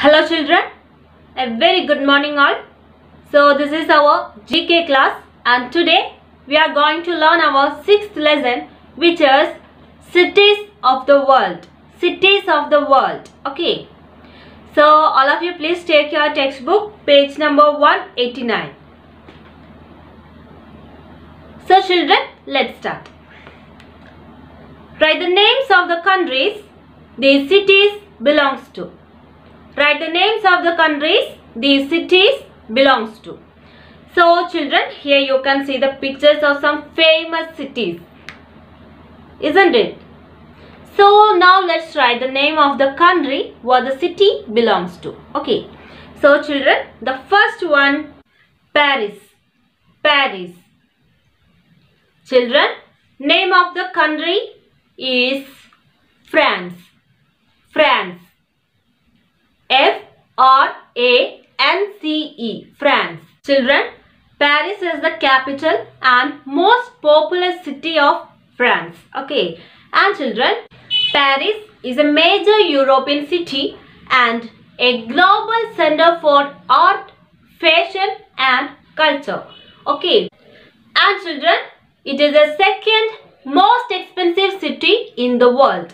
Hello children, a very good morning all. So this is our GK class and today we are going to learn our 6th lesson, which is cities of the world. Cities of the world. Okay. So all of you please take your textbook, page number 189. So children, let's start. Write the names of the countries these cities belongs to. Write the names of the countries these cities belongs to. So children, here you can see the pictures of some famous cities, isn't it? So now let's write the name of the country where the city belongs to. Okay. So children, the first one, Paris. Paris. Children, name of the country is France. France. F-R-A-N-C-E. France. Children, Paris is the capital and most populous city of France. Okay. And children, Paris is a major European city and a global center for art, fashion and culture. Okay. And children, it is the second most expensive city in the world.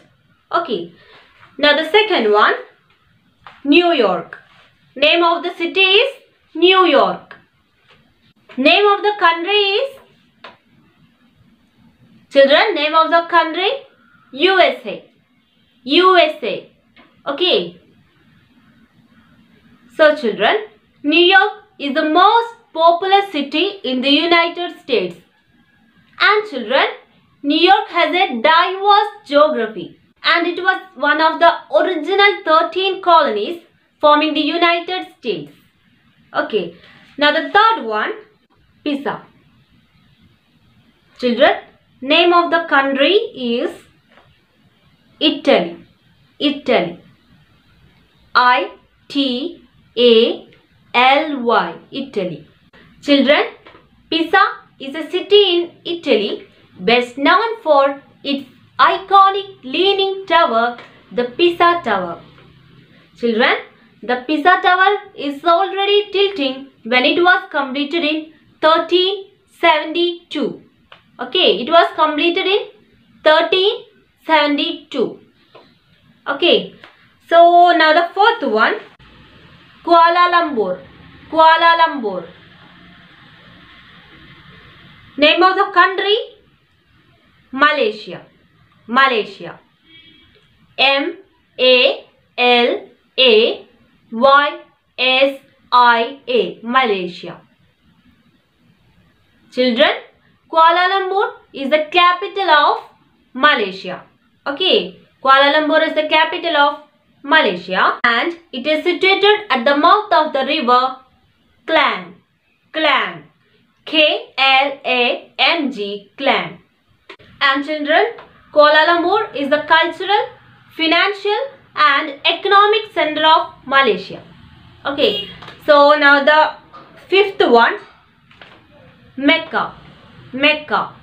Okay. Now the second one, New York. Name of the city is New York. Name of the country is, children, name of the country, USA. USA. Okay. So children, New York is the most populous city in the United States. And children, New York has a diverse geography. And it was one of the original 13 colonies forming the United States. Okay. Now the third one, Pisa. Children, name of the country is Italy. Italy. I-T-A-L-Y. Italy. Children, Pisa is a city in Italy best known for its iconic leaning tower, the Pisa Tower. Children, the Pisa Tower is already tilting when it was completed in 1372. Okay, it was completed in 1372. Okay, so now the fourth one, Kuala Lumpur. Kuala Lumpur. Name of the country, Malaysia. Malaysia. M-A-L-A-Y-S-I-A. Malaysia. Children, Kuala Lumpur is the capital of Malaysia. Okay. Kuala Lumpur is the capital of Malaysia and it is situated at the mouth of the river Klang. Klang. K-L-A-N-G. Klang. And children, Kuala Lumpur is the cultural, financial and economic center of Malaysia. Okay. So now the fifth one, Mecca. Mecca.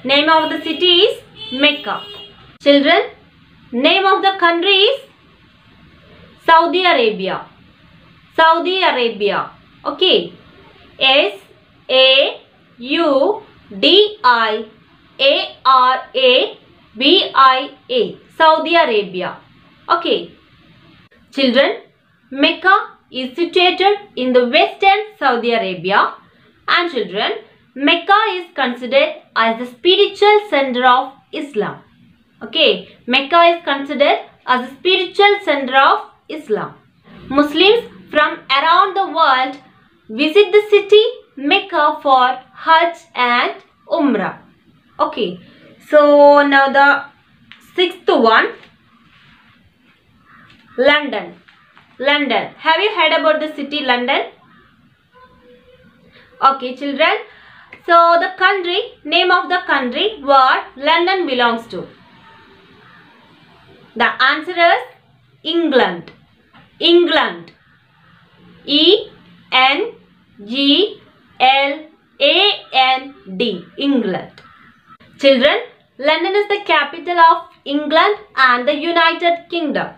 Name of the city is Mecca. Children, name of the country is Saudi Arabia. Saudi Arabia. Okay. S-A-U-D-I-A-R-A-B-I-A. Saudi Arabia. Okay. Children, Mecca is situated in the western Saudi Arabia. And children, Mecca is considered as the spiritual center of Islam. Okay. Mecca is considered as the spiritual center of Islam. Muslims from around the world visit the city Mecca for Hajj and Umrah. Okay. So now the sixth one, London. London. Have you heard about the city London? Okay children. So the country, name of the country where London belongs to. The answer is England. England. E-N-G-L-A-N-D. England. Children, London is the capital of England and the United Kingdom.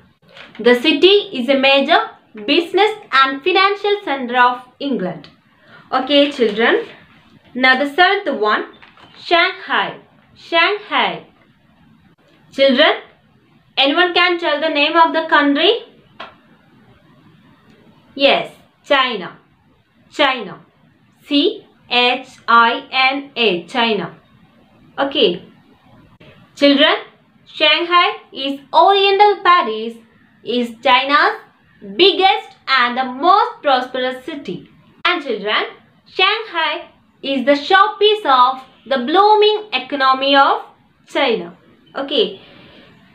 The city is a major business and financial center of England. Okay, children. Now the seventh one, Shanghai. Shanghai. Children, anyone can tell the name of the country? Yes, China. China. C-H-I-N-A. China. Okay. Children, Shanghai is Oriental Paris is China's biggest and the most prosperous city. And children, Shanghai is the showpiece of the blooming economy of China. Okay.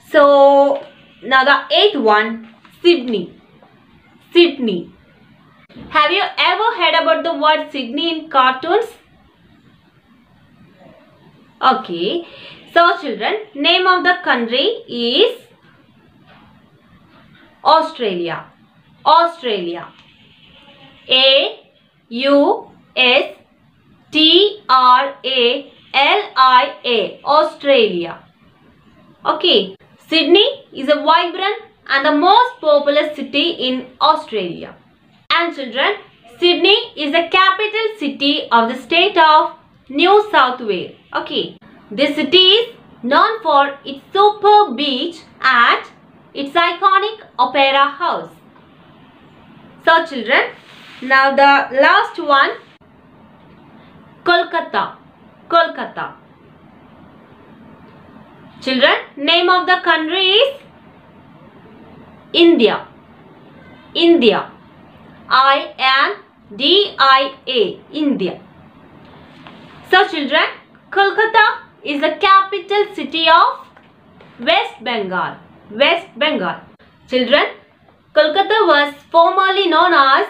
So, now the eighth one, Sydney. Sydney. Have you ever heard about the word Sydney in cartoons? Okay. So children, name of the country is Australia. Australia. A-U-S-T-R-A-L-I-A. Australia. Okay. Sydney is a vibrant and the most populous city in Australia. And children, Sydney is the capital city of the state of New South Wales. Okay. This city is known for its superb beach and its iconic opera house. So children, now the last one, Kolkata. Kolkata. Children, name of the country is India. India. I-N-D-I-A. India. So children, Kolkata is the capital city of West Bengal. West Bengal. Children, Kolkata was formerly known as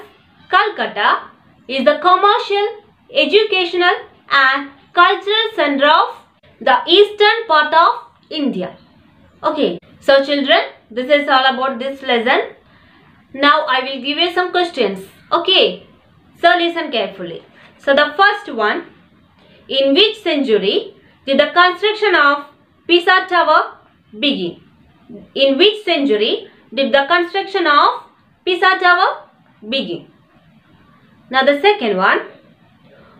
Calcutta, is the commercial, educational and cultural center of the eastern part of India. Okay. So children, this is all about this lesson. Now I will give you some questions. Okay. So listen carefully. So the first one, in which century did the construction of Pisa Tower begin? In which century did the construction of Pisa Tower begin? Now the second one,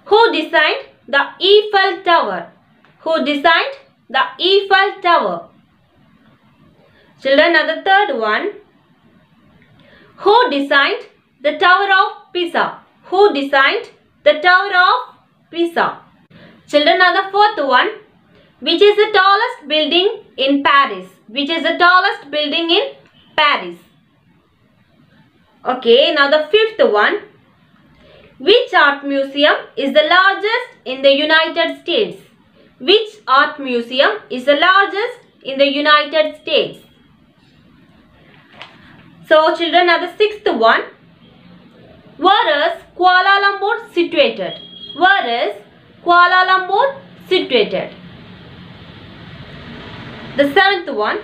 who designed the Eiffel Tower? Who designed the Eiffel Tower? Children, now the third one, who designed the Tower of Pisa? Who designed the Tower of Pisa? Children, now the fourth one, which is the tallest building in Paris? Which is the tallest building in Paris? Okay, now the fifth one, which art museum is the largest in the United States? Which art museum is the largest in the United States? So children, now the sixth one, where is Kuala Lumpur situated? Where is Kuala Lumpur situated? The seventh one,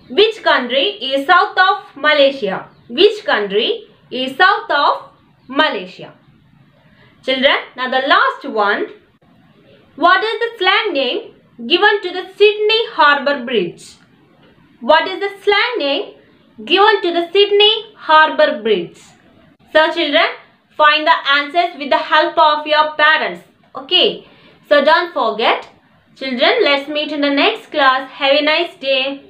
which country is south of Malaysia? Which country is south of Malaysia? Children, now the last one, what is the slang name given to the Sydney Harbour Bridge? What is the slang name given to the Sydney Harbour Bridge? So children, find the answers with the help of your parents. Okay. So don't forget. Children, let's meet in the next class. Have a nice day.